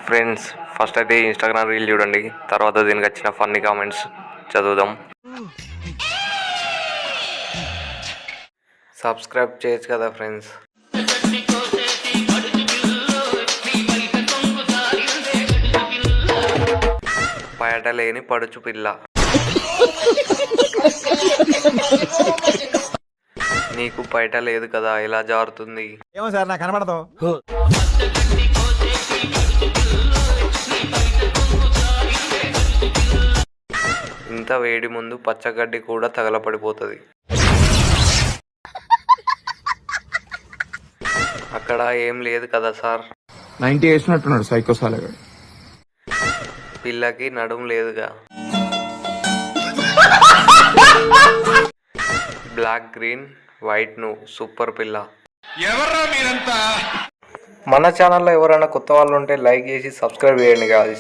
Friends, first అయితే Instagram reel చూడండి, తర్వాత దీనికి వచ్చిన ఫన్నీ కామెంట్స్ చదువుదాం. సబ్స్క్రైబ్ చేయొచ్చు కదా ఫ్రెండ్స్. పయట లేని పడుచు పిల్ల, నీకు పయట లేదు కదా, ఎలా జారుతుంది? ఏమో సార్, నాకు కనబడదు. ఇంత వేడి ముందు పచ్చగడ్డి కూడా తగలపడిపోతుంది. అక్కడ ఏం లేదు కదా సార్. 90 వేసినట్టున్నాడు సైకో సాలగాడు. పిల్లకి నడుము లేదుగా. బ్లాక్ గ్రీన్ వైట్ ను సూపర్ పిల్ల. ఎవర్రా మీరంతా? మన ఛానల్లో ఎవరైనా కొత్త వాళ్ళు ఉంటే లైక్ చేసి సబ్స్క్రైబ్ చేయండి guys.